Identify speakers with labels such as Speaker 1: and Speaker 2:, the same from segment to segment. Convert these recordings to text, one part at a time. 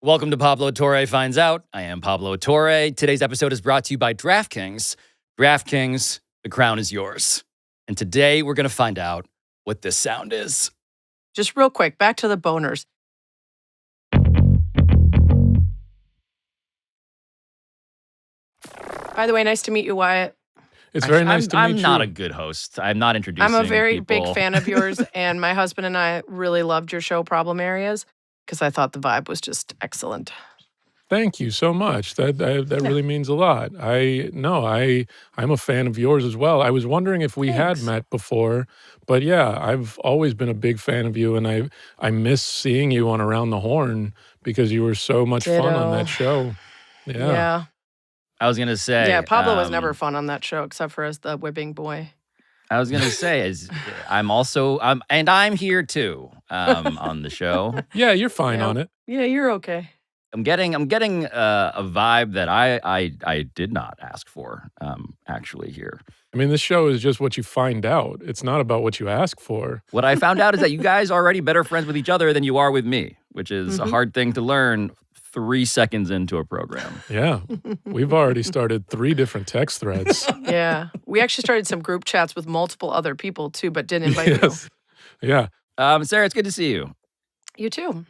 Speaker 1: Welcome to Pablo Torre Finds Out. I am Pablo Torre. Today's episode is brought to you by DraftKings. DraftKings, the crown is yours. And today we're going to find out what this sound is.
Speaker 2: Just real quick, back to the boners. By the way, nice to meet you, Wyatt.
Speaker 3: It's very nice to meet you.
Speaker 1: I'm not a good host. I'm not introducing
Speaker 2: I'm a very
Speaker 1: people.
Speaker 2: big fan of yours, and my husband and I really loved your show, Problem Areas, because I thought the vibe was just excellent.
Speaker 3: Thank you so much. That really means a lot. I'm a fan of yours as well. I was wondering if we had met before, but yeah, I've always been a big fan of you, and I miss seeing you on Around the Horn because you were so much fun on that show.
Speaker 2: Yeah.
Speaker 1: I was going to say.
Speaker 2: Yeah, Pablo was never fun on that show except for as the whipping boy.
Speaker 1: I was going to say, I'm here too on the show.
Speaker 3: Yeah, you're fine on it.
Speaker 2: Yeah, you're okay.
Speaker 1: I'm getting a vibe that I did not ask for, actually, here.
Speaker 3: I mean, this show is just what you find out. It's not about what you ask for.
Speaker 1: What I found out is that you guys are already better friends with each other than you are with me, which is a hard thing to learn 3 seconds into a program.
Speaker 3: Yeah. We've already started 3 different text threads.
Speaker 2: Yeah. We actually started some group chats with multiple other people, too, but didn't invite you.
Speaker 3: Yeah.
Speaker 1: Sarah, it's good to see you.
Speaker 2: You, too.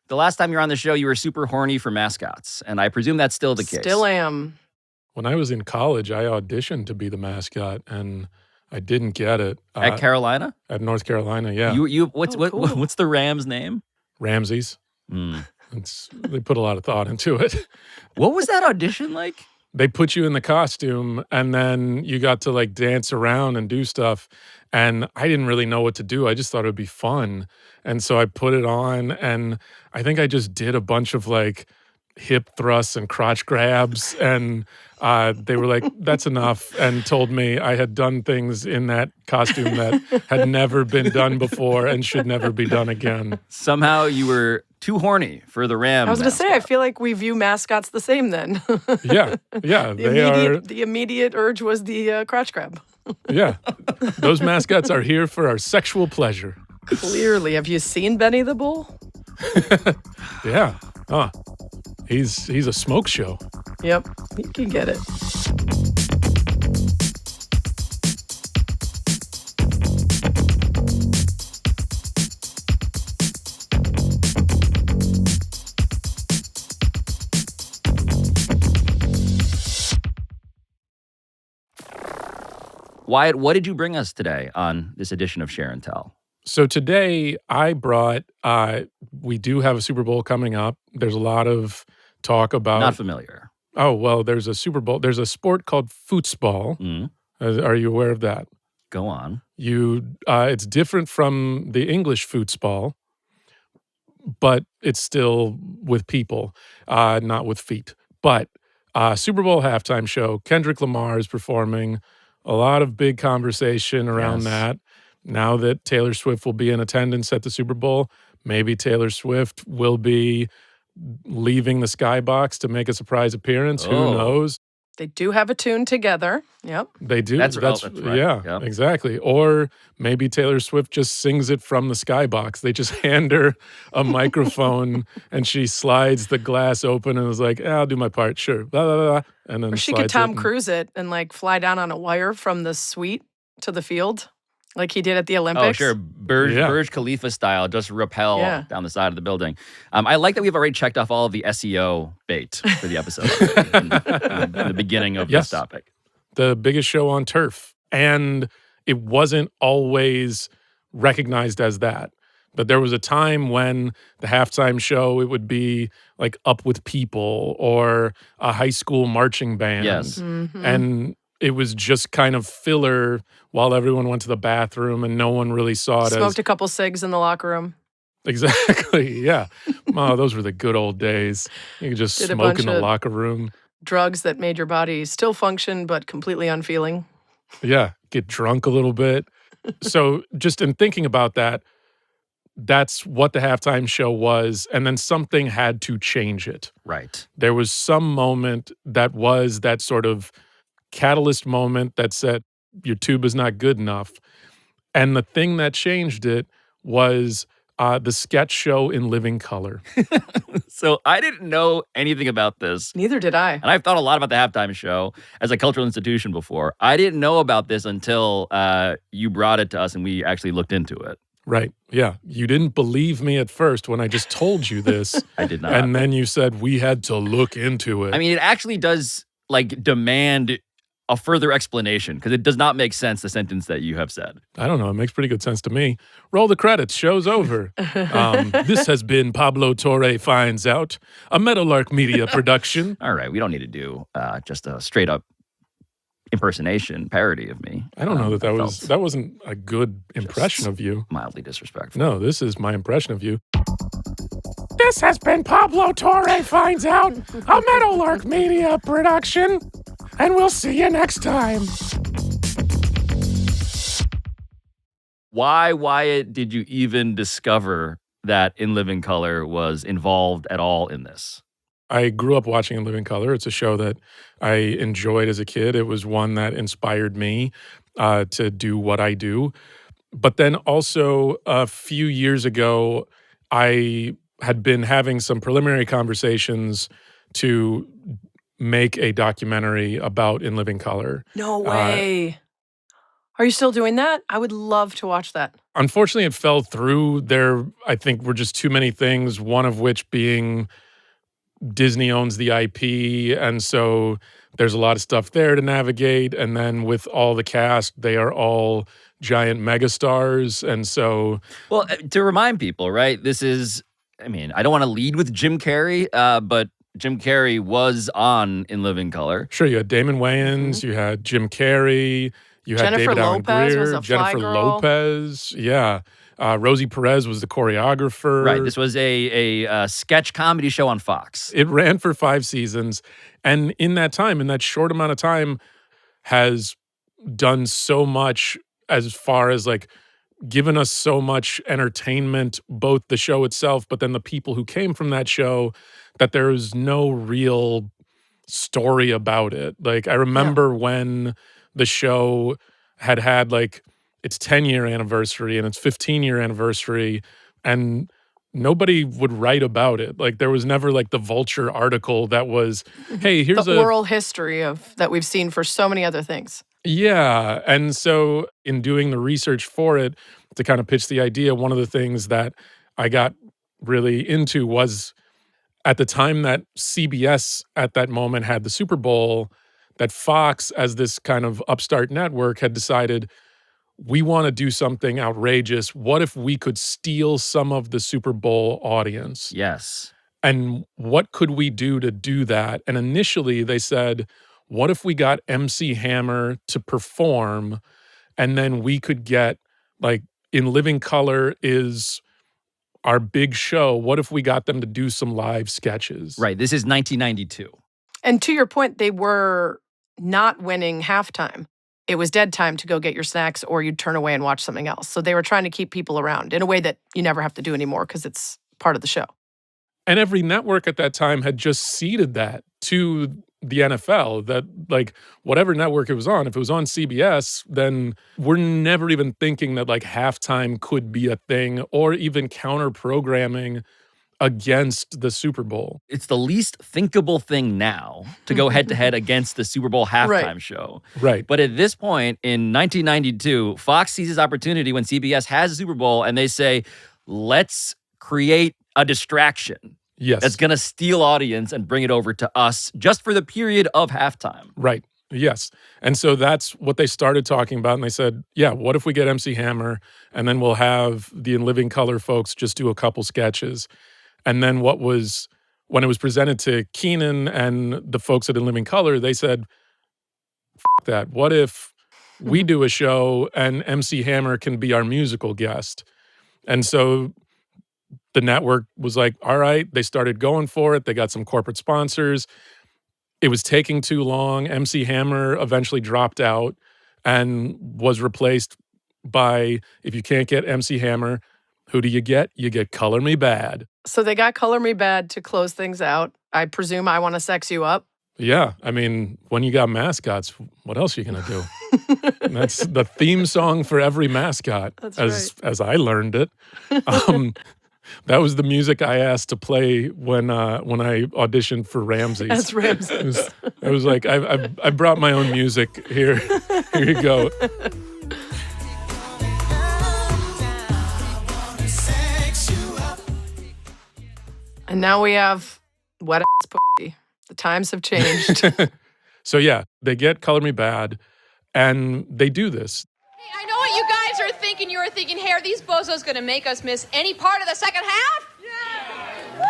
Speaker 1: The last time you were on the show, you were super horny for mascots, and I presume that's still the case.
Speaker 2: Still am.
Speaker 3: When I was in college, I auditioned to be the mascot, and I didn't get it.
Speaker 1: At Carolina?
Speaker 3: At North Carolina, yeah.
Speaker 1: What's the Rams' name?
Speaker 3: Ramses. They put a lot of thought into it.
Speaker 1: What was that audition like?
Speaker 3: They put you in the costume, and then you got to like dance around and do stuff. And I didn't really know what to do. I just thought it would be fun. And so I put it on, and I think I just did a bunch of like hip thrusts and crotch grabs. And they were like, that's enough, and told me I had done things in that costume that had never been done before and should never be done again.
Speaker 1: Somehow you were too horny for the Ram.
Speaker 2: I was going to say, I feel like we view mascots the same then.
Speaker 3: Yeah.
Speaker 2: The immediate urge was the crotch grab.
Speaker 3: Yeah. Those mascots are here for our sexual pleasure.
Speaker 2: Clearly. Have you seen Benny the Bull?
Speaker 3: Yeah. He's a smoke show.
Speaker 2: Yep. You can get it.
Speaker 1: Wyatt, what did you bring us today on this edition of Share and Tell?
Speaker 3: So today I brought, we do have a Super Bowl coming up. There's a lot of talk about.
Speaker 1: Not familiar.
Speaker 3: Oh, well, there's a Super Bowl. There's a sport called football. Are you aware of that?
Speaker 1: Go on.
Speaker 3: It's different from the English football, but it's still with people, not with feet. But Super Bowl halftime show, Kendrick Lamar is performing. A lot of big conversation around that. Now that Taylor Swift will be in attendance at the Super Bowl, maybe Taylor Swift will be leaving the skybox to make a surprise appearance. Who knows?
Speaker 2: They do have a tune together. Yep.
Speaker 3: They do.
Speaker 1: That's right.
Speaker 3: Yeah, yep. Exactly. Or maybe Taylor Swift just sings it from the skybox. They just hand her a microphone and she slides the glass open and is like, I'll do my part. Sure. Blah, blah, blah. And then
Speaker 2: or she could Tom Cruise it and like fly down on a wire from the suite to the field. Like he did at the Olympics.
Speaker 1: Oh, sure. Burj Khalifa style, just rappel down the side of the building. I like that we've already checked off all of the SEO bait for the episode in the beginning of this topic.
Speaker 3: The biggest show on turf. And it wasn't always recognized as that. But there was a time when the halftime show, it would be like Up With People or a high school marching band.
Speaker 1: Yes.
Speaker 2: Mm-hmm.
Speaker 3: And it was just kind of filler while everyone went to the bathroom and no one really saw it.
Speaker 2: Smoked a couple cigs in the locker room.
Speaker 3: Exactly, yeah. Oh, those were the good old days. You could just smoke in the locker room.
Speaker 2: Drugs that made your body still function but completely unfeeling.
Speaker 3: Yeah, get drunk a little bit. So just in thinking about that, that's what the halftime show was, and then something had to change it.
Speaker 1: Right.
Speaker 3: There was some moment that was that sort of catalyst moment that said, your tube is not good enough. And the thing that changed it was the sketch show In Living Color.
Speaker 1: So I didn't know anything about this.
Speaker 2: Neither did I.
Speaker 1: And I've thought a lot about the halftime show as a cultural institution before. I didn't know about this until you brought it to us and we actually looked into it.
Speaker 3: Right. Yeah. You didn't believe me at first when I just told you this.
Speaker 1: I did not.
Speaker 3: And then you said we had to look into it.
Speaker 1: I mean, it actually does demand a further explanation because it does not make sense, the sentence that you have said.
Speaker 3: I don't know. It makes pretty good sense to me. Roll the credits. Show's over. This has been Pablo Torre Finds Out, a Meadowlark Media production.
Speaker 1: All right. We don't need to do just a straight up impersonation parody of me.
Speaker 3: I don't know that wasn't a good impression of you.
Speaker 1: Mildly disrespectful.
Speaker 3: No, this is my impression of you. This has been Pablo Torre Finds Out, a Meadowlark Media production. And we'll see you next time.
Speaker 1: Why, Wyatt, did you even discover that In Living Color was involved at all in this?
Speaker 3: I grew up watching In Living Color. It's a show that I enjoyed as a kid. It was one that inspired me to do what I do. But then also a few years ago, I had been having some preliminary conversations to make a documentary about In Living Color.
Speaker 2: No way. Are you still doing that? I would love to watch that.
Speaker 3: Unfortunately, it fell through. There, I think, were just too many things, one of which being Disney owns the IP, and so there's a lot of stuff there to navigate. And then with all the cast, they are all giant megastars. And so...
Speaker 1: Well, to remind people, right, this is, I mean, I don't want to lead with Jim Carrey, but Jim Carrey was on In Living Color.
Speaker 3: Sure, you had Damon Wayans, you had Jim Carrey, you had
Speaker 2: Jennifer
Speaker 3: David Allen
Speaker 2: Lopez
Speaker 3: Greer,
Speaker 2: was a fly
Speaker 3: Jennifer
Speaker 2: girl.
Speaker 3: Lopez, yeah. Rosie Perez was the choreographer.
Speaker 1: Right, this was a sketch comedy show on Fox.
Speaker 3: It ran for 5 seasons, and in that time, in that short amount of time, has done so much as far as given us so much entertainment, both the show itself, but then the people who came from that show, that there is no real story about it. I remember when the show had its 10-year anniversary and its 15-year anniversary, and nobody would write about it. There was never the Vulture article that was, hey, here's
Speaker 2: the oral history of that we've seen for so many other things.
Speaker 3: Yeah. And so in doing the research for it, to kind of pitch the idea, one of the things that I got really into was at the time that CBS at that moment had the Super Bowl, that Fox, as this kind of upstart network, had decided, we want to do something outrageous. What if we could steal some of the Super Bowl audience?
Speaker 1: Yes.
Speaker 3: And what could we do to do that? And initially they said, what if we got MC Hammer to perform, and then we could get, In Living Color is our big show. What if we got them to do some live sketches?
Speaker 1: Right. This is 1992.
Speaker 2: And to your point, they were not winning halftime. It was dead time to go get your snacks, or you'd turn away and watch something else. So they were trying to keep people around in a way that you never have to do anymore because it's part of the show.
Speaker 3: And every network at that time had just ceded that to the NFL, that whatever network it was on, if it was on CBS, then we're never even thinking that halftime could be a thing, or even counter programming against the Super Bowl.
Speaker 1: It's the least thinkable thing now to go head to head against the Super Bowl halftime show.
Speaker 3: Right.
Speaker 1: But at this point in 1992, Fox sees this opportunity when CBS has a Super Bowl, and they say, let's create a distraction.
Speaker 3: Yes.
Speaker 1: That's going to steal audience and bring it over to us just for the period of halftime.
Speaker 3: Right. Yes. And so that's what they started talking about. And they said, yeah, what if we get MC Hammer, and then we'll have the In Living Color folks just do a couple sketches. And then when it was presented to Keenan and the folks at In Living Color, they said, F that. What if we do a show and MC Hammer can be our musical guest? And so the network was like, all right. They started going for it. They got some corporate sponsors. It was taking too long. MC Hammer eventually dropped out and was replaced by, if you can't get MC Hammer, who do you get? You get Color Me Bad.
Speaker 2: So they got Color Me Bad to close things out. I presume I Want to Sex You Up.
Speaker 3: Yeah. I mean, when you got mascots, what else are you going to do? That's the theme song for every mascot,
Speaker 2: That's
Speaker 3: as I learned it. That was the music I asked to play when I auditioned for Ramses.
Speaker 2: That's Ramses.
Speaker 3: It was like I brought my own music here. Here you go.
Speaker 2: And now we have wet ass pussy. The times have changed.
Speaker 3: So yeah, they get Color Me Bad, and they do this.
Speaker 4: Hey, I know what you guys are thinking. You were thinking, hey, are these bozos going to make us miss any part of the second half?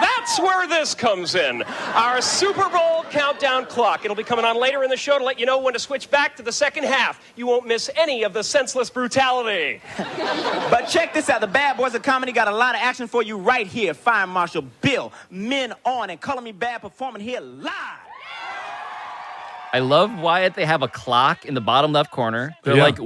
Speaker 5: That's where this comes in. Our Super Bowl countdown clock. It'll be coming on later in the show to let you know when to switch back to the second half. You won't miss any of the senseless brutality.
Speaker 6: But check this out. The Bad Boys of Comedy got a lot of action for you right here. Fire Marshal Bill, Men On, and Color Me Bad performing here live.
Speaker 1: I love Wyatt. They have a clock in the bottom left corner. They're
Speaker 3: Yeah.
Speaker 1: like,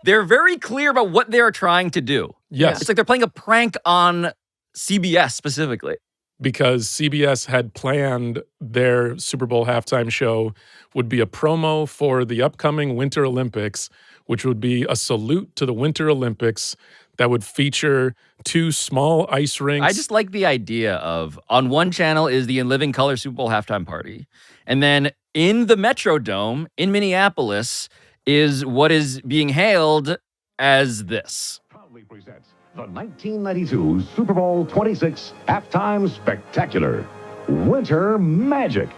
Speaker 1: they're very clear about what they're trying to do.
Speaker 3: Yes.
Speaker 1: It's like they're playing a prank on CBS specifically.
Speaker 3: Because CBS had planned their Super Bowl halftime show would be a promo for the upcoming Winter Olympics, which would be a salute to the Winter Olympics that would feature 2 small ice rinks.
Speaker 1: I just like the idea of on one channel is the In Living Color Super Bowl halftime party. And then in the Metrodome in Minneapolis is what is being hailed as this.
Speaker 7: Proudly presents the 1992 Super Bowl 26 Halftime Spectacular, Winter Magic.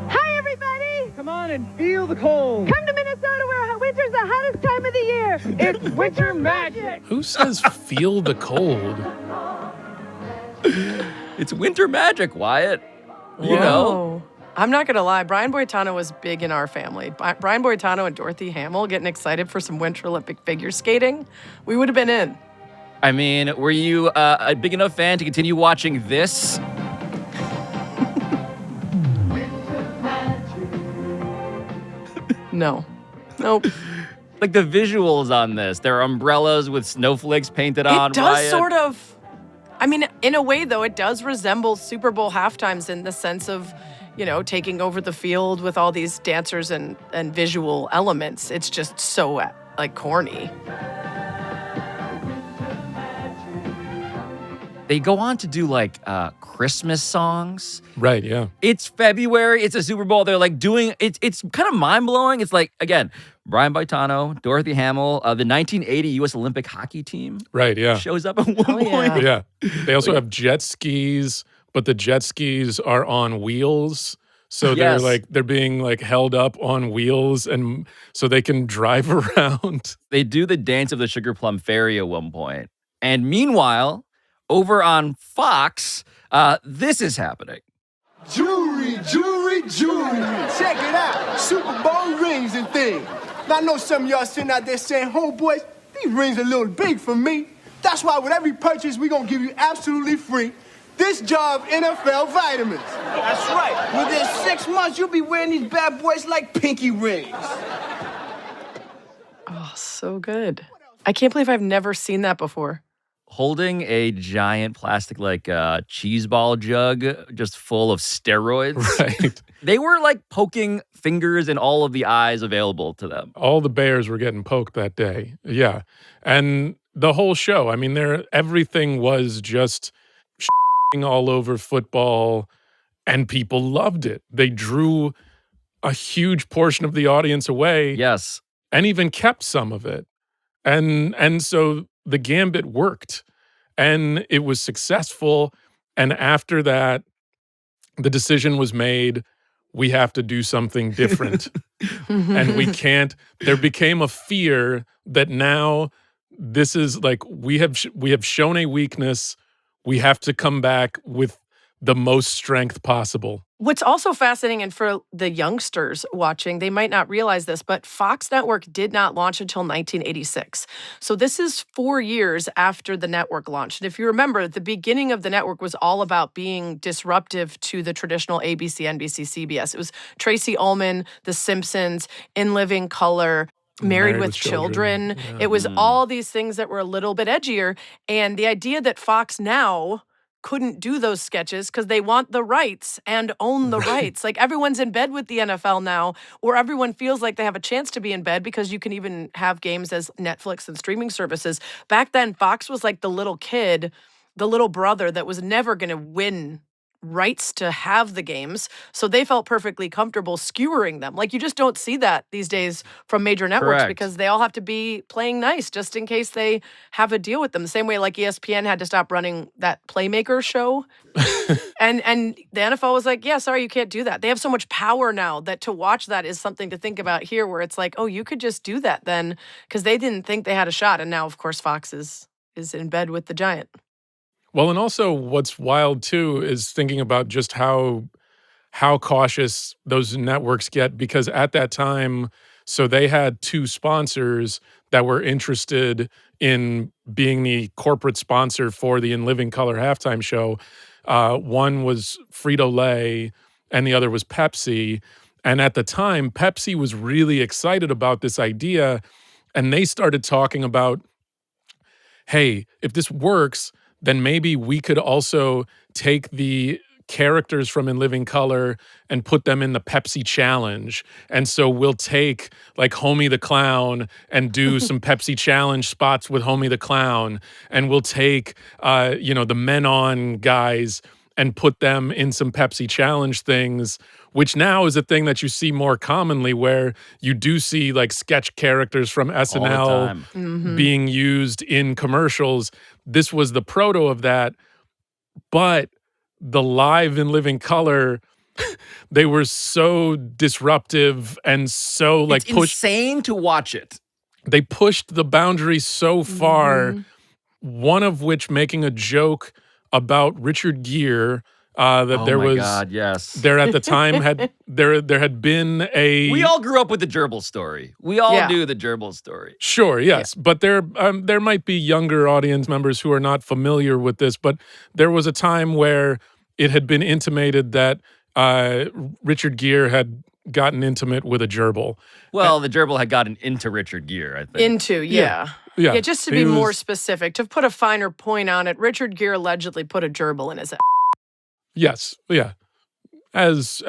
Speaker 8: Hi, everybody!
Speaker 9: Come on and feel the cold.
Speaker 8: Come to Minnesota where winter's the hottest time of the year. It's winter magic.
Speaker 3: Who says feel the cold?
Speaker 1: It's winter magic, Wyatt. You know.
Speaker 2: Whoa. I'm not going to lie. Brian Boitano was big in our family. Brian Boitano and Dorothy Hamill getting excited for some Winter Olympic figure skating. We would have been in.
Speaker 1: I mean, were you a big enough fan to continue watching this?
Speaker 2: No. Nope.
Speaker 1: Like the visuals on this. There are umbrellas with snowflakes painted on.
Speaker 2: It does
Speaker 1: Wyatt.
Speaker 2: sort of. I mean, in a way, though, it does resemble Super Bowl halftimes in the sense of, you know, taking over the field with all these dancers and visual elements. It's just so, like, corny.
Speaker 1: They go on to do like Christmas songs.
Speaker 3: Right, yeah.
Speaker 1: It's February. It's a Super Bowl. They're like doing it's kind of mind blowing. It's like, again, Brian Boitano, Dorothy Hamill, the 1980 U.S. Olympic hockey team
Speaker 3: Right, yeah.
Speaker 1: shows up at one point.
Speaker 2: yeah.
Speaker 3: Yeah. They also have jet skis, but the jet skis are on wheels. So
Speaker 1: Yes.
Speaker 3: they're being like held up on wheels and so they can drive around.
Speaker 1: They do the dance of the Sugar Plum Fairy at one point. And meanwhile, over on Fox, this is happening.
Speaker 10: Jewelry. Check it out. Super Bowl rings and things. Now, I know some of y'all sitting out there saying, homeboys, these rings are a little big for me. That's why with every purchase, we're going to give you absolutely free this jar of NFL vitamins. That's right. Within 6 months, you'll be wearing these bad boys like pinky rings.
Speaker 2: Oh, so good. I can't believe I've never seen that before.
Speaker 1: Holding a giant plastic like cheese ball jug just full of steroids.
Speaker 3: Right.
Speaker 1: They were like poking fingers in all of the eyes available to them.
Speaker 3: All the bears were getting poked that day. Yeah. And the whole show, I mean, everything was just all over football and people loved it. They drew a huge portion of the audience away.
Speaker 1: Yes.
Speaker 3: And even kept some of it. And so the gambit worked and it was successful. And after that, the decision was made, we have to do something different. And we can't. There became a fear that now this is like, we have shown a weakness. We have to come back with the most strength possible.
Speaker 2: What's also fascinating, and for the youngsters watching, they might not realize this, but Fox Network did not launch until 1986. So this is 4 years after the network launched. And if you remember, the beginning of the network was all about being disruptive to the traditional ABC, NBC, CBS. It was Tracy Ullman, The Simpsons, In Living Color. Married with Children.
Speaker 3: Yeah.
Speaker 2: It was all these things that were a little bit edgier. And the idea that Fox now couldn't do those sketches because they want the rights and own the rights. Like everyone's in bed with the NFL now, or everyone feels like they have a chance to be in bed because you can even have games as Netflix and streaming services. Back then, Fox was like the little kid, the little brother that was never going to win rights to have the games, so they felt perfectly comfortable skewering them. Like you just don't see that these days from major networks.
Speaker 1: Correct.
Speaker 2: Because they all have to be playing nice just in case they have a deal with them. The same way like ESPN had to stop running that Playmaker show. and the NFL was like, yeah, sorry, you can't do that. They have so much power now that to watch that is something to think about here, where it's like, oh, you could just do that then, because they didn't think they had a shot. And now, of course, Fox is in bed with the giant.
Speaker 3: Well, and also what's wild too is thinking about just how cautious those networks get, because at that time, so they had two sponsors that were interested in being the corporate sponsor for the In Living Color halftime show. One was Frito-Lay and the other was Pepsi. And at the time, Pepsi was really excited about this idea, and they started talking about, hey, if this works, then maybe we could also take the characters from In Living Color and put them in the Pepsi Challenge. And so we'll take like Homie the Clown and do some Pepsi Challenge spots with Homie the Clown. And we'll take, the Men On guys and put them in some Pepsi Challenge things, which now is a thing that you see more commonly, where you do see like sketch characters from SNL being used in commercials. This was the proto of that, but the live In Living Color, they were so disruptive and so like
Speaker 1: it's insane to watch it.
Speaker 3: They pushed the boundary so far, one of which making a joke about Richard Gere,
Speaker 1: yes.
Speaker 3: There at the time there had been a.
Speaker 1: We all grew up with the gerbil story. We all knew the gerbil story.
Speaker 3: Sure, yes, but there might be younger audience members who are not familiar with this. But there was a time where it had been intimated that Richard Gere had gotten intimate with a gerbil.
Speaker 1: Well, the gerbil had gotten into Richard Gere, I think.
Speaker 3: Yeah,
Speaker 2: just to be more specific, to put a finer point on it, Richard Gere allegedly put a gerbil in his ass.
Speaker 3: Yes, yeah, as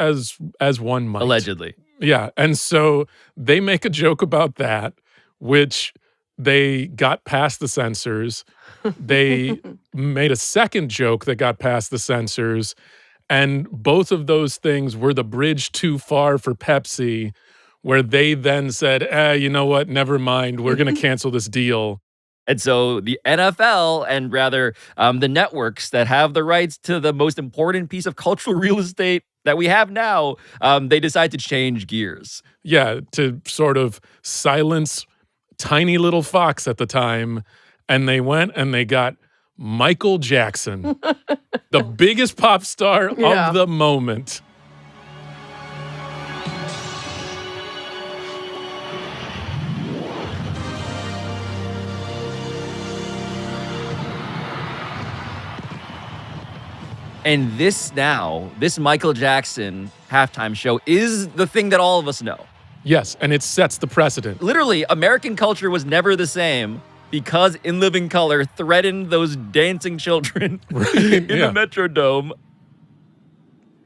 Speaker 3: one might.
Speaker 1: Allegedly.
Speaker 3: Yeah, and so they make a joke about that, which they got past the censors. They made a second joke that got past the censors, and both of those things were the bridge too far for Pepsi, where they then said, you know what, never mind, we're going to cancel this deal.
Speaker 1: And so the NFL, and rather the networks that have the rights to the most important piece of cultural real estate that we have now, they decide to change gears.
Speaker 3: Yeah, to sort of silence tiny little Fox at the time. And they went and they got Michael Jackson, the biggest pop star of the moment.
Speaker 1: And this Michael Jackson halftime show is the thing that all of us know.
Speaker 3: Yes, and it sets the precedent.
Speaker 1: Literally, American culture was never the same because In Living Color threatened those dancing children in the Metrodome.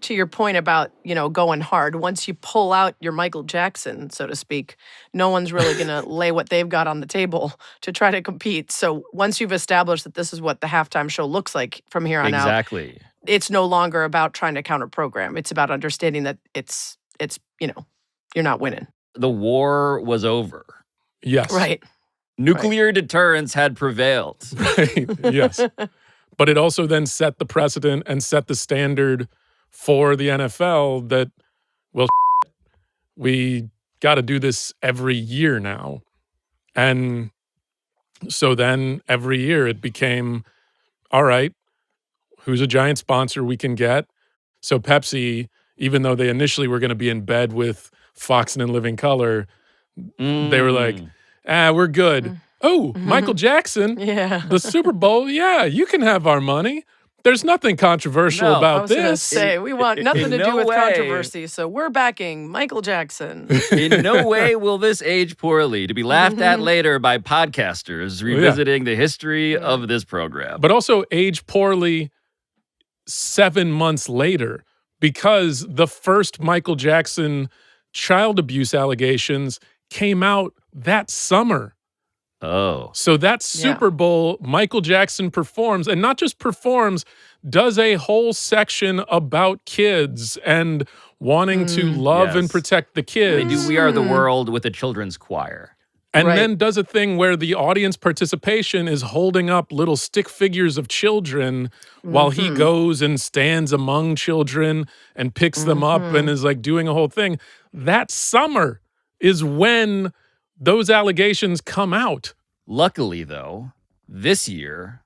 Speaker 2: To your point about, going hard, once you pull out your Michael Jackson, so to speak, no one's really going to lay what they've got on the table to try to compete. So once you've established that this is what the halftime show looks like from here on out.
Speaker 1: Exactly.
Speaker 2: It's no longer about trying to counter program. It's about understanding that it's you're not winning.
Speaker 1: The war was over.
Speaker 3: Yes.
Speaker 2: Right.
Speaker 1: Nuclear deterrence had prevailed.
Speaker 3: Right. Yes. But it also then set the precedent and set the standard for the NFL that, well, we got to do this every year now. And so then every year it became, all right, who's a giant sponsor we can get? So Pepsi, even though they initially were going to be in bed with Fox and In Living Color, they were like, we're good. Oh, Michael Jackson, the Super Bowl, you can have our money. There's nothing controversial
Speaker 1: No,
Speaker 2: I
Speaker 3: about
Speaker 2: was going to
Speaker 3: this.
Speaker 2: say, we want nothing to
Speaker 1: in
Speaker 2: do
Speaker 1: no
Speaker 2: with
Speaker 1: way.
Speaker 2: controversy, so we're backing Michael Jackson.
Speaker 1: In no way will this age poorly, to be laughed at later by podcasters revisiting the history of this program.
Speaker 3: But also age poorly 7 months later, because the first Michael Jackson child abuse allegations came out that summer.
Speaker 1: Oh.
Speaker 3: So that Super Bowl, Michael Jackson performs, and not just performs, does a whole section about kids and wanting to love and
Speaker 1: Yes.
Speaker 3: protect the kids.
Speaker 1: They do We Are the World with a children's choir.
Speaker 3: And
Speaker 2: Right.
Speaker 3: then does a thing where the audience participation is holding up little stick figures of children while he goes and stands among children and picks them up and is like doing a whole thing. That summer is when those allegations come out.
Speaker 1: Luckily, though, this year,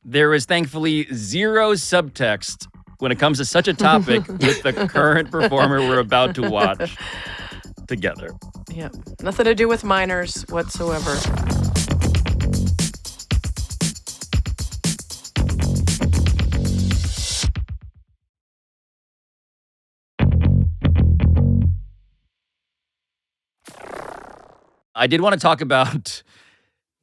Speaker 1: there is thankfully zero subtext when it comes to such a topic with the current performer we're about to watch together.
Speaker 2: Yeah, nothing to do with minors whatsoever.
Speaker 1: I did want to talk about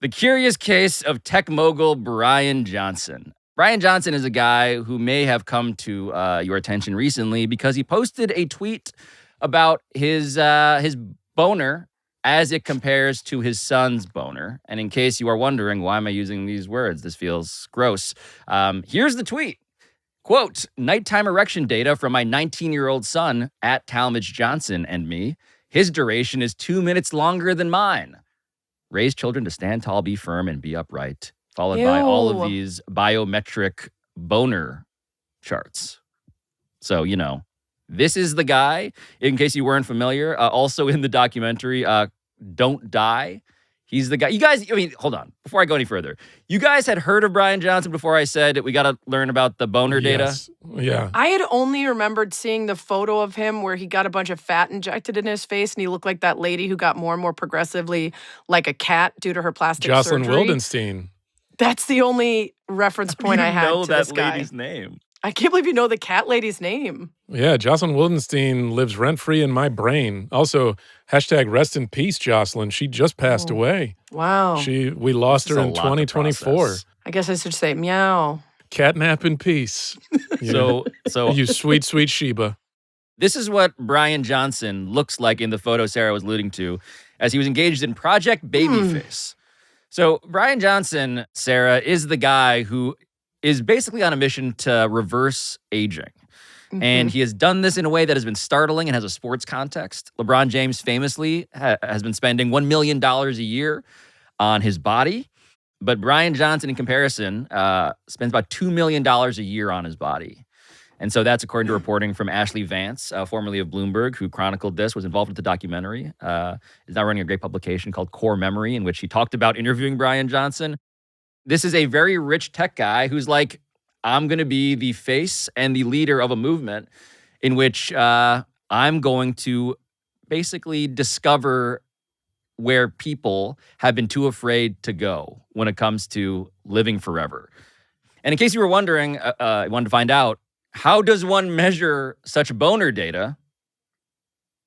Speaker 1: the curious case of tech mogul Bryan Johnson. Bryan Johnson is a guy who may have come to your attention recently because he posted a tweet about his boner as it compares to his son's boner. And in case you are wondering, why am I using these words? This feels gross. Here's the tweet. Quote, nighttime erection data from my 19-year-old son at Talmadge Johnson and me. His duration is 2 minutes longer than mine. Raise children to stand tall, be firm, and be upright. Followed by all of these biometric boner charts. So, you know, this is the guy, in case you weren't familiar, also in the documentary, Don't Die. He's the guy. You guys, I mean, hold on. Before I go any further, you guys had heard of Bryan Johnson before I said we got to learn about the boner data?
Speaker 3: Yes. Yeah.
Speaker 2: I had only remembered seeing the photo of him where he got a bunch of fat injected in his face and he looked like that lady who got more and more progressively like a cat due to her plastic
Speaker 3: Jocelyn
Speaker 2: surgery.
Speaker 3: Wildenstein.
Speaker 2: That's the only reference point I had
Speaker 1: know
Speaker 2: to
Speaker 1: that
Speaker 2: this guy.
Speaker 1: lady's name.
Speaker 2: I can't believe you know the cat lady's name.
Speaker 3: Yeah, Jocelyn Wildenstein lives rent-free in my brain. Also, hashtag rest in peace, Jocelyn. She just passed away.
Speaker 2: Wow.
Speaker 3: We lost
Speaker 1: This
Speaker 3: her
Speaker 1: is a
Speaker 3: in
Speaker 1: lot to
Speaker 3: 2024.
Speaker 1: process.
Speaker 2: I guess I should say meow.
Speaker 3: Catnap in peace.
Speaker 1: So
Speaker 3: You sweet, sweet Sheba.
Speaker 1: this is what Bryan Johnson looks like in the photo Sarah was alluding to as he was engaged in Project Babyface. So Bryan Johnson, Sarah, is the guy who is basically on a mission to reverse aging. And he has done this in a way that has been startling and has a sports context. LeBron James famously has been spending $1 million a year on his body. But Bryan Johnson, in comparison, spends about $2 million a year on his body. And so that's according to reporting from Ashley Vance, formerly of Bloomberg, who chronicled this, was involved with the documentary. Is now running a great publication called Core Memory, in which he talked about interviewing Bryan Johnson. This is a very rich tech guy who's like, I'm going to be the face and the leader of a movement in which I'm going to basically discover where people have been too afraid to go when it comes to living forever. And in case you were wondering, I wanted to find out, how does one measure such boner data?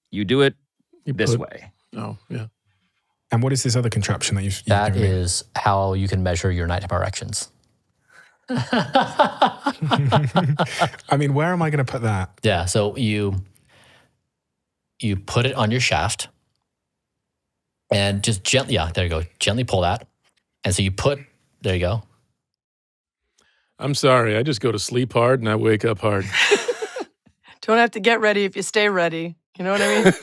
Speaker 1: You do it this way.
Speaker 3: Oh, yeah.
Speaker 11: And what is this other contraption that you've
Speaker 12: That
Speaker 11: given me?
Speaker 12: is how you can measure your nighttime erections.
Speaker 11: I mean, where am I going to put that?
Speaker 12: Yeah, so you put it on your shaft and just gently, there you go, gently pull that. And so there you go.
Speaker 3: I'm sorry. I just go to sleep hard and I wake up hard.
Speaker 2: Don't have to get ready if you stay ready. You know what I mean?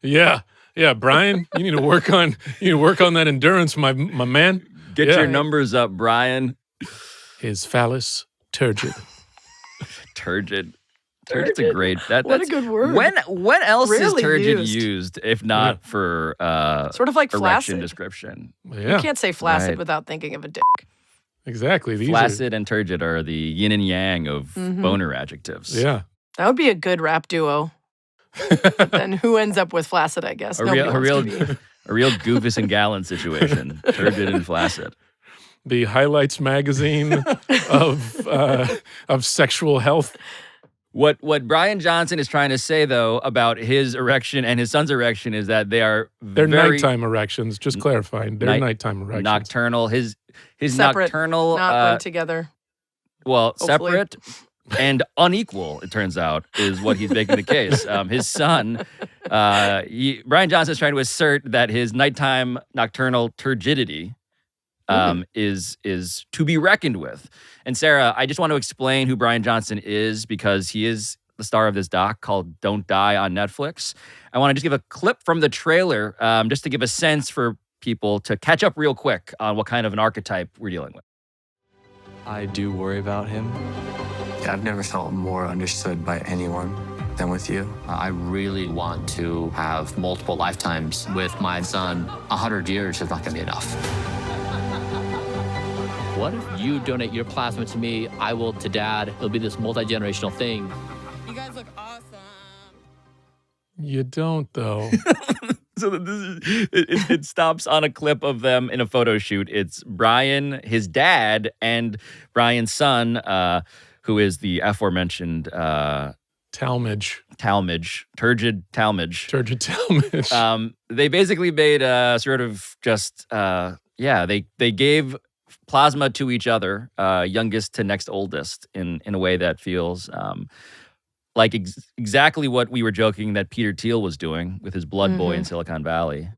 Speaker 3: Yeah. Yeah, Brian, you need to work on that endurance, my man.
Speaker 1: Get your numbers up, Brian.
Speaker 3: His phallus turgid.
Speaker 1: Turgid. Turgid's a great.
Speaker 2: What a good word.
Speaker 1: When else
Speaker 2: Really
Speaker 1: is turgid
Speaker 2: used.
Speaker 1: used if not for
Speaker 2: Sort of like
Speaker 1: erection
Speaker 2: flaccid.
Speaker 1: description?
Speaker 3: Yeah,
Speaker 2: You can't say flaccid
Speaker 1: Right.
Speaker 2: without thinking of a dick.
Speaker 3: exactly. These
Speaker 1: Flaccid and turgid are the yin and yang of boner adjectives.
Speaker 3: Yeah.
Speaker 2: That would be a good rap duo. But then who ends up with flaccid, I guess?
Speaker 1: A
Speaker 2: Nobody
Speaker 1: real
Speaker 2: wants to be.
Speaker 1: Goofus and Gallant situation. Turgid and flaccid.
Speaker 3: the highlights magazine of sexual health.
Speaker 1: What Bryan Johnson is trying to say, though, about his erection and his son's erection is that they're very
Speaker 3: nighttime erections. Just clarifying, they're nighttime erections.
Speaker 1: Nocturnal. His
Speaker 2: separate,
Speaker 1: nocturnal,
Speaker 2: not one together.
Speaker 1: Well,
Speaker 2: hopefully.
Speaker 1: Separate and unequal. It turns out is what he's making the case. His son, Bryan Johnson, is trying to assert that his nighttime nocturnal turgidity is to be reckoned with. And Sarah, I just want to explain who Bryan Johnson is because he is the star of this doc called Don't Die on Netflix. I want to just give a clip from the trailer just to give a sense for people to catch up real quick on what kind of an archetype we're dealing with.
Speaker 13: I do worry about him.
Speaker 14: I've never felt more understood by anyone than with you.
Speaker 15: I really want to have multiple lifetimes with my son. 100 years is not going to be enough.
Speaker 12: What if you donate your plasma to me? I will to Dad. It'll be this multi-generational thing.
Speaker 16: You guys look awesome.
Speaker 3: You don't, though.
Speaker 1: So it stops on a clip of them in a photo shoot. It's Bryan, his dad, and Bryan's son, who is the aforementioned
Speaker 3: Talmadge.
Speaker 1: Turgid Talmadge.
Speaker 3: Turgid Talmadge.
Speaker 1: They basically made a sort of just, they gave plasma to each other, youngest to next oldest, in a way that feels like exactly what we were joking that Peter Thiel was doing with his blood boy in Silicon Valley.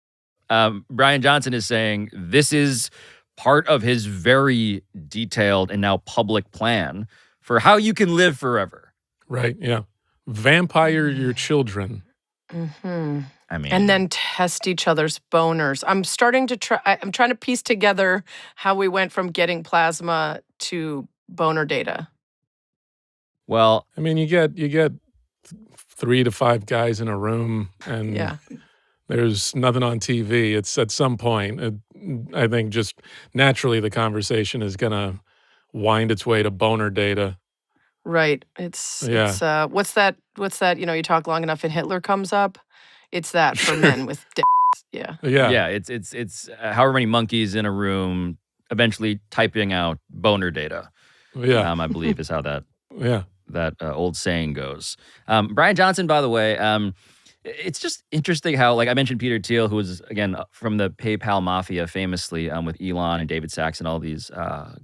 Speaker 1: Bryan Johnson is saying this is part of his very detailed and now public plan for how you can live forever.
Speaker 3: Right, yeah. Vampire your children.
Speaker 2: Mm-hmm.
Speaker 1: I mean,
Speaker 2: and then test each other's boners. I'm trying to piece together how we went from getting plasma to boner data.
Speaker 1: Well,
Speaker 3: I mean, you get 3 to 5 guys in a room, and there's nothing on TV. It's at some point, I think, just naturally the conversation is gonna wind its way to boner data.
Speaker 2: Right. It's what's that? You talk long enough and Hitler comes up. It's that for men with dicks. Yeah.
Speaker 1: Yeah. It's however many monkeys in a room eventually typing out boner data.
Speaker 3: Yeah.
Speaker 1: I believe is how that
Speaker 3: that
Speaker 1: old saying goes. Bryan Johnson, by the way, it's just interesting how, like I mentioned, Peter Thiel, who was, again, from the PayPal mafia famously with Elon and David Sachs and all these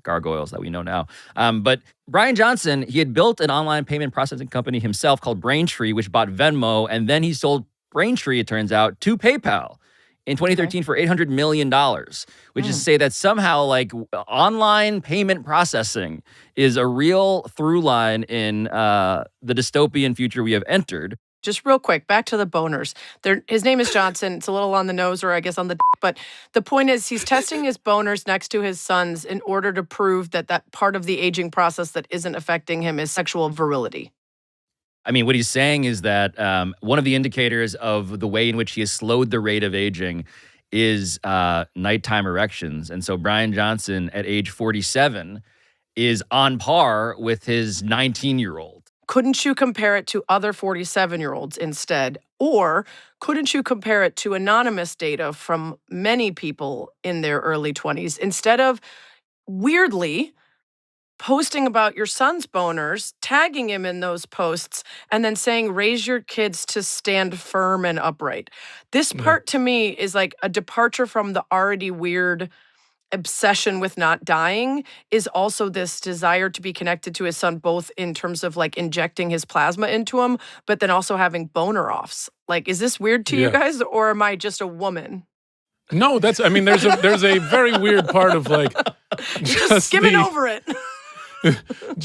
Speaker 1: gargoyles that we know now. But Bryan Johnson, he had built an online payment processing company himself called Braintree, which bought Venmo, and then he sold Braintree, it turns out, to PayPal in 2013 for $800 million, which is to say that somehow like online payment processing is a real through line in the dystopian future we have entered.
Speaker 2: Just real quick, back to the boners. His name is Johnson. It's a little on the nose, or I guess on the but the point is he's testing his boners next to his son's in order to prove that part of the aging process that isn't affecting him is sexual virility.
Speaker 1: I mean, what he's saying is that one of the indicators of the way in which he has slowed the rate of aging is nighttime erections. And so Bryan Johnson at age 47 is on par with his 19-year-old.
Speaker 2: Couldn't you compare it to other 47-year-olds instead? Or couldn't you compare it to anonymous data from many people in their early 20s? Instead of, weirdly, posting about your son's boners, tagging him in those posts, and then saying, raise your kids to stand firm and upright. This part to me is like a departure from the already weird obsession with not dying, is also this desire to be connected to his son, both in terms of like injecting his plasma into him, but then also having boner offs. Like, is this weird to you guys, or am I just a woman?
Speaker 3: No, there's a very weird part of like
Speaker 2: just skimming over it.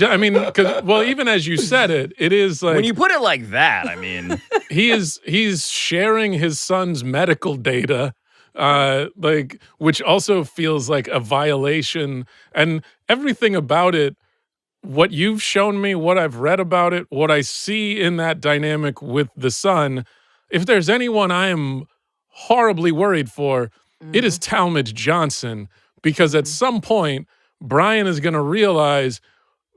Speaker 3: I mean, because even as you said it, it is like
Speaker 1: when you put it like that. I mean,
Speaker 3: he's sharing his son's medical data, which also feels like a violation, and everything about it. What you've shown me, what I've read about it, what I see in that dynamic with the son. If there's anyone I am horribly worried for, it is Talmadge Johnson, because at some point Bryan is going to realize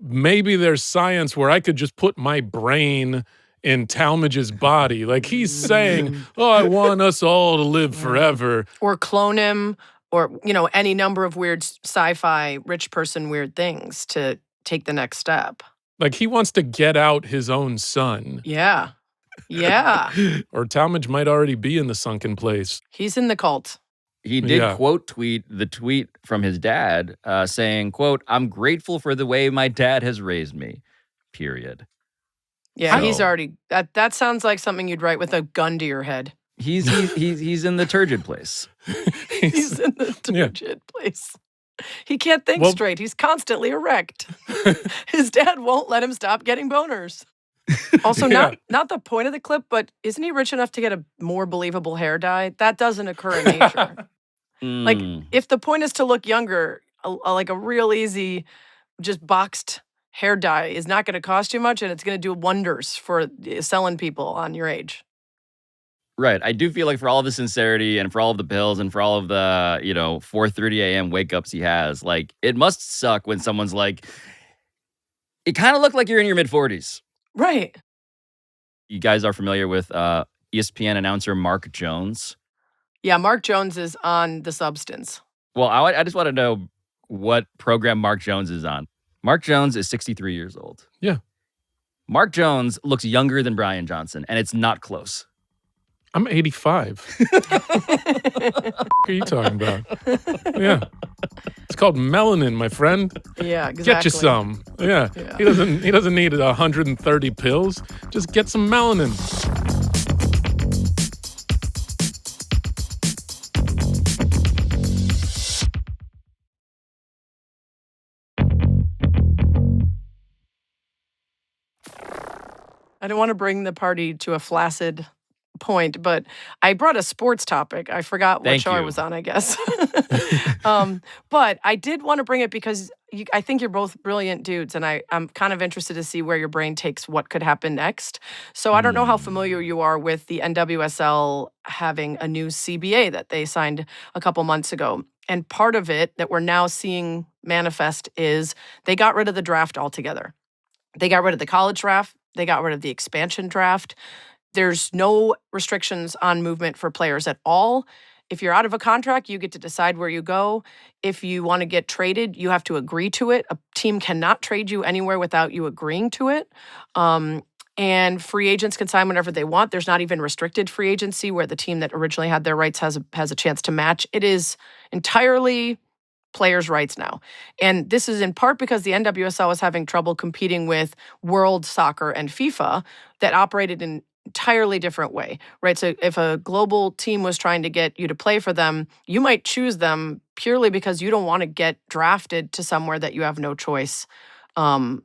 Speaker 3: maybe there's science where I could just put my brain in Talmadge's body. Like he's saying, oh, I want us all to live forever.
Speaker 2: Or clone him, or, any number of weird sci-fi rich person weird things to take the next step.
Speaker 3: Like he wants to get out his own son.
Speaker 2: Yeah. Yeah.
Speaker 3: Or Talmadge might already be in the sunken place.
Speaker 2: He's in the cult.
Speaker 1: He did quote tweet the tweet from his dad saying, quote, "I'm grateful for the way my dad has raised me, period."
Speaker 2: Yeah, he's already, that sounds like something you'd write with a gun to your head.
Speaker 1: He's in the turgid place.
Speaker 2: He's in the turgid place. He can't think straight. He's constantly erect. His dad won't let him stop getting boners. Also, not the point of the clip, but isn't he rich enough to get a more believable hair dye? That doesn't occur in nature. Like, if the point is to look younger, like a real easy, just boxed hair dye is not going to cost you much, and it's going to do wonders for selling people on your age.
Speaker 1: Right. I do feel like for all of the sincerity and for all of the pills and for all of the, 4:30 a.m. wake-ups he has, like, it must suck when someone's like, it kind of looked like you're in your mid-40s.
Speaker 2: Right.
Speaker 1: You guys are familiar with ESPN announcer Mark Jones?
Speaker 2: Yeah, Mark Jones is on The Substance.
Speaker 1: Well, I just want to know what program Mark Jones is on. Mark Jones is 63 years old.
Speaker 3: Yeah.
Speaker 1: Mark Jones looks younger than Bryan Johnson, and it's not close.
Speaker 3: I'm 85. What are you talking about? Yeah. It's called melanin, my friend.
Speaker 2: Yeah, exactly.
Speaker 3: Get you some. Yeah. He doesn't need 130 pills. Just get some melanin.
Speaker 2: I don't want to bring the party to a flaccid point, but I brought a sports topic. I forgot what show I was on, I guess. But I did want to bring it because I think you're both brilliant dudes, and I'm kind of interested to see where your brain takes what could happen next. So I don't know how familiar you are with the NWSL having a new CBA that they signed a couple months ago. And part of it that we're now seeing manifest is they got rid of the draft altogether. They got rid of the college draft. They got rid of the expansion draft. There's no restrictions on movement for players at all. If you're out of a contract, you get to decide where you go. If you want to get traded, you have to agree to it. A team cannot trade you anywhere without you agreeing to it. And free agents can sign whenever they want. There's not even restricted free agency where the team that originally had their rights has a chance to match. It is entirely players' rights now. And this is in part because the NWSL was having trouble competing with World Soccer and FIFA that operated in entirely different way, right? So if a global team was trying to get you to play for them, you might choose them purely because you don't want to get drafted to somewhere that you have no choice. And,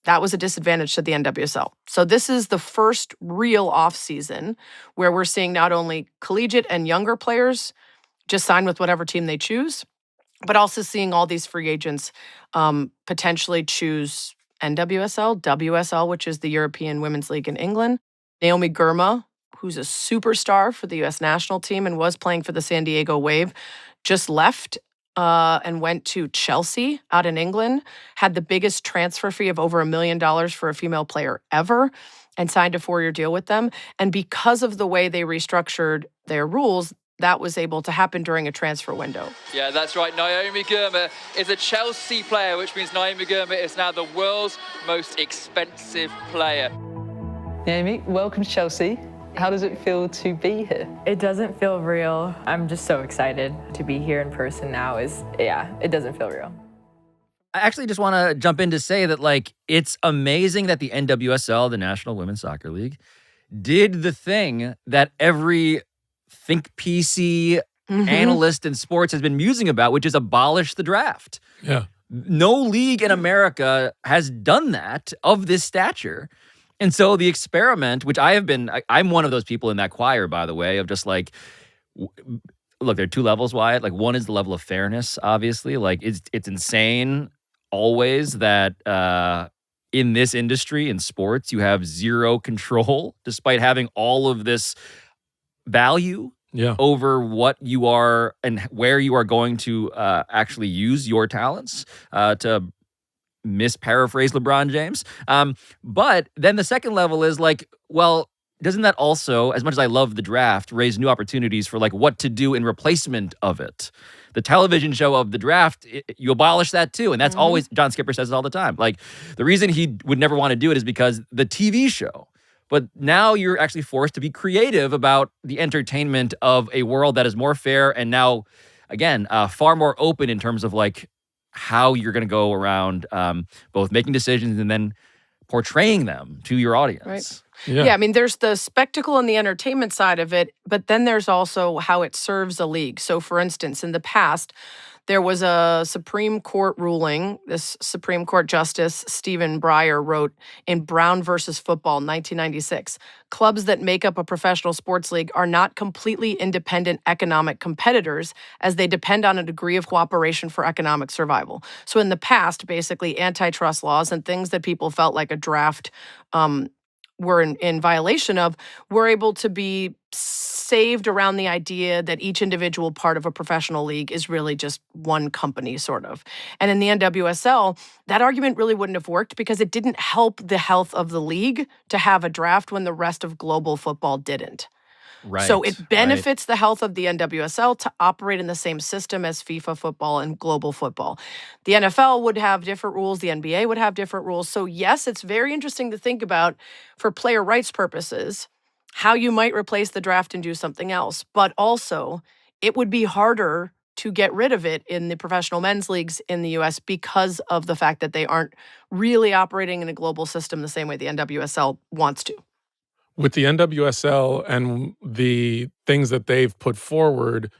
Speaker 2: that was a disadvantage to the NWSL. So this is the first real off season where we're seeing not only collegiate and younger players just sign with whatever team they choose, but also seeing all these free agents potentially choose NWSL, WSL, which is the European Women's League in England. Naomi Girma, who's a superstar for the U.S. national team and was playing for the San Diego Wave, just left and went to Chelsea out in England, had the biggest transfer fee of over $1 million for a female player ever, and signed a 4-year deal with them. And because of the way they restructured their rules, that was able to happen during a transfer window.
Speaker 16: Yeah, that's right. Naomi Girma is a Chelsea player, which means Naomi Girma is now the world's most expensive player.
Speaker 17: Naomi, welcome to Chelsea. How does it feel to be here?
Speaker 18: It doesn't feel real. I'm just so excited to be here in person now. It doesn't feel real.
Speaker 1: I actually just want to jump in to say that, it's amazing that the NWSL, the National Women's Soccer League, did the thing that every think PC analyst in sports has been musing about, which is abolish the draft.
Speaker 3: Yeah.
Speaker 1: No league in America has done that of this stature. And so the experiment, which I'm one of those people in that choir, by the way, of just look, there are two levels, Wyatt. One is the level of fairness, obviously. It's insane always that in this industry, in sports, you have zero control, despite having all of this value over what you are and where you are going to actually use your talents to misparaphrase LeBron James. But then the second level is doesn't that also, as much as I love the draft, raise new opportunities for like what to do in replacement of it? The television show of the draft, you abolish that too. And that's always, John Skipper says it all the time. Like the reason he would never want to do it is because the TV show. But now you're actually forced to be creative about the entertainment of a world that is more fair and now, again, far more open in terms of like how you're going to go around both making decisions and then portraying them to your audience.
Speaker 2: Right. Yeah, I mean, there's the spectacle and the entertainment side of it, but then there's also how it serves a league. So, for instance, in the past, there was a Supreme Court ruling. This Supreme Court Justice, Stephen Breyer, wrote in Brown versus Football, 1996, clubs that make up a professional sports league are not completely independent economic competitors as they depend on a degree of cooperation for economic survival. So in the past, basically, antitrust laws and things that people felt like a draft were in violation of, were able to be saved around the idea that each individual part of a professional league is really just one company, sort of. And in the NWSL, that argument really wouldn't have worked because it didn't help the health of the league to have a draft when the rest of global football didn't.
Speaker 1: Right.
Speaker 2: So it benefits the health of the NWSL to operate in the same system as FIFA football and global football. The NFL would have different rules. The NBA would have different rules. So yes, it's very interesting to think about for player rights purposes, how you might replace the draft and do something else. But also, it would be harder to get rid of it in the professional men's leagues in the U.S. because of the fact that they aren't really operating in a global system the same way the NWSL wants to.
Speaker 3: With the NWSL and the things that they've put forward,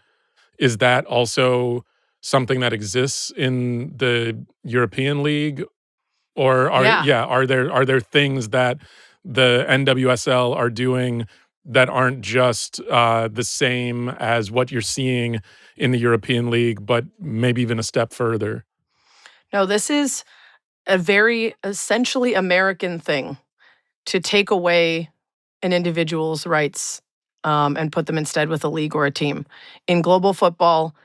Speaker 3: is that also something that exists in the European League? Or are there things that the NWSL are doing that aren't just the same as what you're seeing in the European League, but maybe even a step further?
Speaker 2: No, this is a very essentially American thing to take away an individual's rights and put them instead with a league or a team. In global football,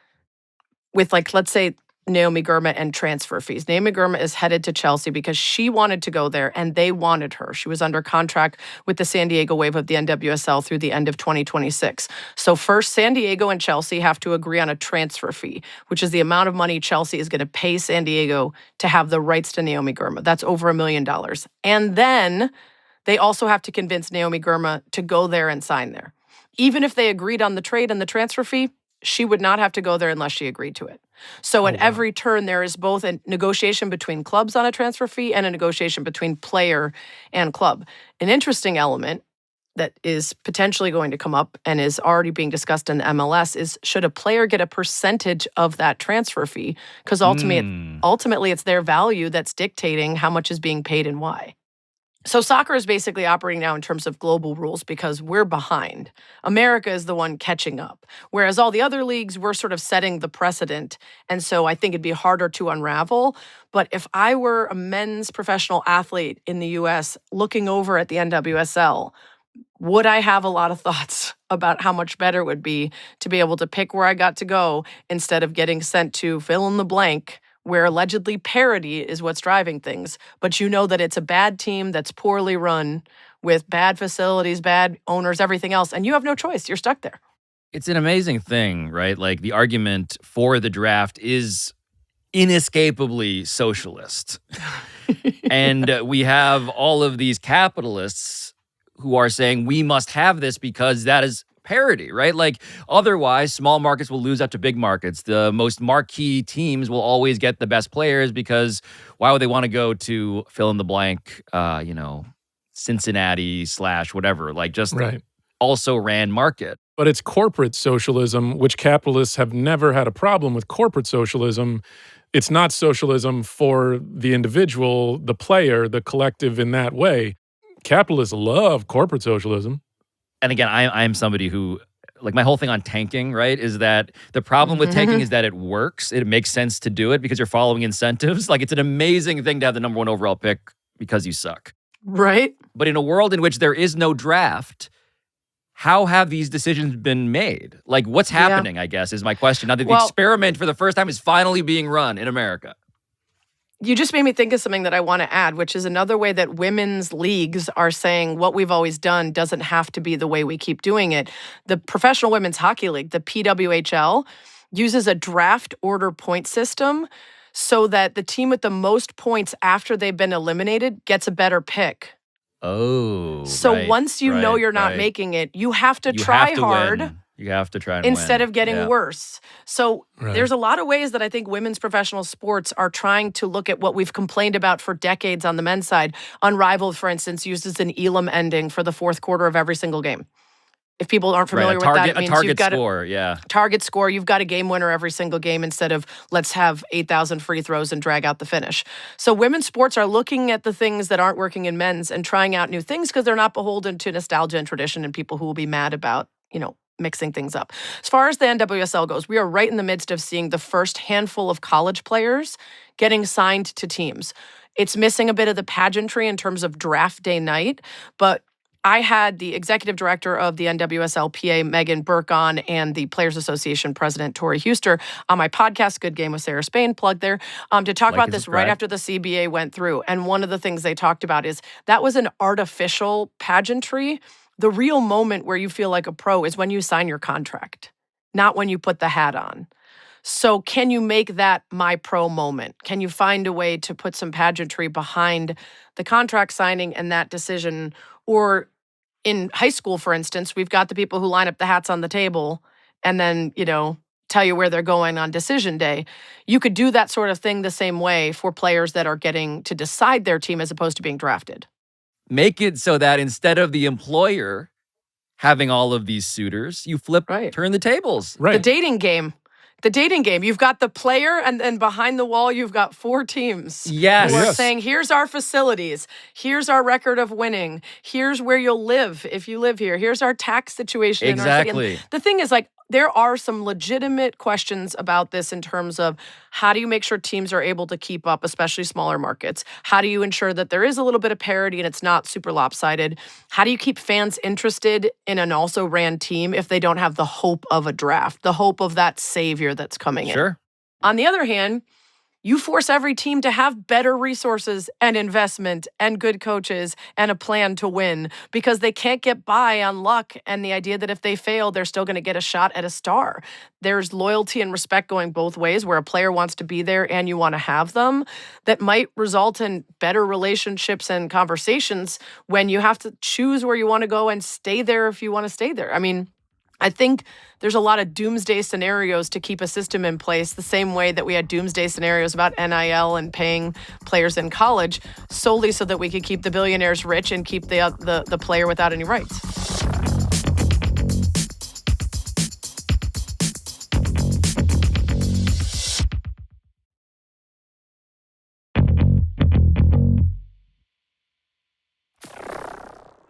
Speaker 2: with like, let's say, Naomi Girma and transfer fees. Naomi Girma is headed to Chelsea because she wanted to go there and they wanted her. She was under contract with the San Diego Wave of the NWSL through the end of 2026. So first, San Diego and Chelsea have to agree on a transfer fee, which is the amount of money Chelsea is going to pay San Diego to have the rights to Naomi Girma. That's over $1 million. And then they also have to convince Naomi Girma to go there and sign there. Even if they agreed on the trade and the transfer fee, she would not have to go there unless she agreed to it. So at every turn, there is both a negotiation between clubs on a transfer fee and a negotiation between player and club. An interesting element that is potentially going to come up and is already being discussed in the MLS is, should a player get a percentage of that transfer fee? Because ultimately, it's their value that's dictating how much is being paid and why. So soccer is basically operating now in terms of global rules because we're behind. America is the one catching up. Whereas all the other leagues, we're sort of setting the precedent. And so I think it'd be harder to unravel. But if I were a men's professional athlete in the US looking over at the NWSL, would I have a lot of thoughts about how much better it would be to be able to pick where I got to go instead of getting sent to fill in the blank, where allegedly parity is what's driving things, but you know that it's a bad team that's poorly run with bad facilities, bad owners, everything else, and you have no choice. You're stuck there.
Speaker 1: It's an amazing thing, right? Like the argument for the draft is inescapably socialist. And we have all of these capitalists who are saying we must have this because that is parity, right? Like otherwise, small markets will lose out to big markets. The most marquee teams will always get the best players because why would they want to go to fill in the blank, Cincinnati / whatever, like just also ran market.
Speaker 3: But it's corporate socialism, which capitalists have never had a problem with corporate socialism. It's not socialism for the individual, the player, the collective in that way. Capitalists love corporate socialism.
Speaker 1: And again, I'm somebody who, like my whole thing on tanking, right, is that the problem with tanking is that it works. It makes sense to do it because you're following incentives. Like it's an amazing thing to have the number 1 overall pick because you suck.
Speaker 2: Right.
Speaker 1: But in a world in which there is no draft, how have these decisions been made? Like what's happening, I guess, is my question. Now that the experiment for the first time is finally being run in America.
Speaker 2: You just made me think of something that I want to add, which is another way that women's leagues are saying what we've always done doesn't have to be the way we keep doing it. The Professional Women's Hockey League, the PWHL, uses a draft order point system so that the team with the most points after they've been eliminated gets a better pick.
Speaker 1: Oh,
Speaker 2: So once you know you're not making it, you have to try hard.
Speaker 1: Win. You have to try and
Speaker 2: instead
Speaker 1: win.
Speaker 2: of getting worse. So there's a lot of ways that I think women's professional sports are trying to look at what we've complained about for decades on the men's side. Unrivaled, for instance, uses an Elam ending for the fourth quarter of every single game. If people aren't familiar with that, it means you've got target score. You've got a game winner every single game instead of let's have 8,000 free throws and drag out the finish. So women's sports are looking at the things that aren't working in men's and trying out new things because they're not beholden to nostalgia and tradition and people who will be mad about, mixing things up. As far as the NWSL goes, we are right in the midst of seeing the first handful of college players getting signed to teams. It's missing a bit of the pageantry in terms of draft day night, but I had the executive director of the NWSL PA, Megan Burke, on, and the Players Association president, Tori Huster, on my podcast, Good Game with Sarah Spain, plug there, to talk about this right after the CBA went through. And one of the things they talked about is that was an artificial pageantry. The real moment where you feel like a pro is when you sign your contract, not when you put the hat on. So can you make that my pro moment? Can you find a way to put some pageantry behind the contract signing and that decision? Or in high school, for instance, we've got the people who line up the hats on the table and then, tell you where they're going on decision day. You could do that sort of thing the same way for players that are getting to decide their team as opposed to being drafted.
Speaker 1: Make it so that instead of the employer having all of these suitors, you turn the tables.
Speaker 2: The dating game. You've got the player, and then behind the wall, you've got 4 teams.
Speaker 1: Yes.
Speaker 2: Who are saying, here's our facilities. Here's our record of winning. Here's where you'll live if you live here. Here's our tax situation in our city. And the thing is, there are some legitimate questions about this in terms of how do you make sure teams are able to keep up, especially smaller markets? How do you ensure that there is a little bit of parity and it's not super lopsided? How do you keep fans interested in an also-ran team if they don't have the hope of a draft, the hope of that savior that's coming in?
Speaker 1: Sure.
Speaker 2: On the other hand, you force every team to have better resources and investment and good coaches and a plan to win because they can't get by on luck and the idea that if they fail, they're still going to get a shot at a star. There's loyalty and respect going both ways where a player wants to be there and you want to have them that might result in better relationships and conversations when you have to choose where you want to go and stay there if you want to stay there. I mean, I think there's a lot of doomsday scenarios to keep a system in place the same way that we had doomsday scenarios about NIL and paying players in college solely so that we could keep the billionaires rich and keep the player without any rights.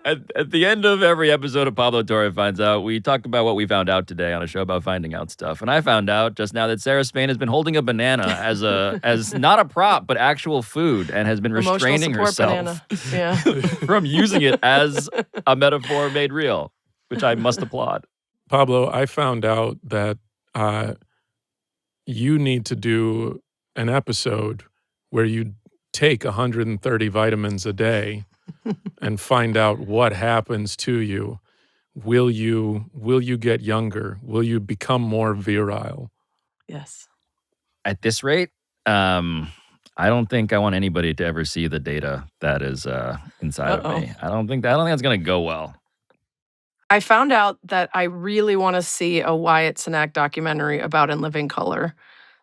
Speaker 1: At the end of every episode of Pablo Torre Finds Out, we talk about what we found out today on a show about finding out stuff. And I found out just now that Sarah Spain has been holding a banana as not a prop, but actual food and has been restraining herself from using it as a metaphor made real, which I must applaud.
Speaker 3: Pablo, I found out that you need to do an episode where you take 130 vitamins a day and find out what happens to you. Will you get younger? Will you become more virile?
Speaker 2: Yes.
Speaker 1: At this rate, I don't think I want anybody to ever see the data that is inside of me. I don't think that's going to go well.
Speaker 2: I found out that I really want to see a Wyatt Cenac documentary about In Living Color.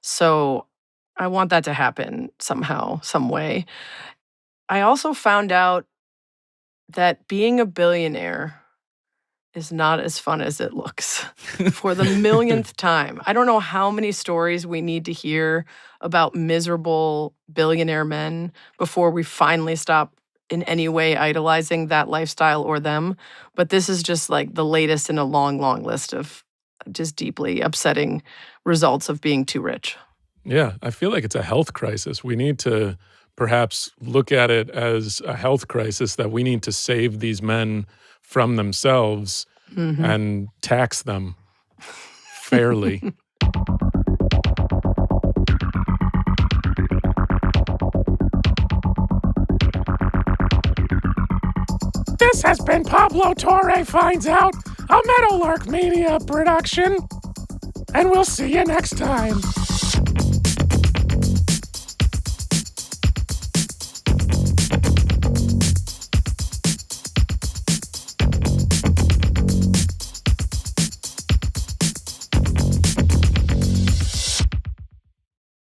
Speaker 2: So I want that to happen somehow, some way. I also found out that being a billionaire is not as fun as it looks for the millionth time. I don't know how many stories we need to hear about miserable billionaire men before we finally stop in any way idolizing that lifestyle or them. But this is just like the latest in a long, long list of just deeply upsetting results of being too rich.
Speaker 3: Yeah, I feel like it's a health crisis. We need to perhaps look at it as a health crisis that we need to save these men from themselves and tax them fairly. This has been Pablo Torre Finds Out, a Meadowlark Media production. And we'll see you next time.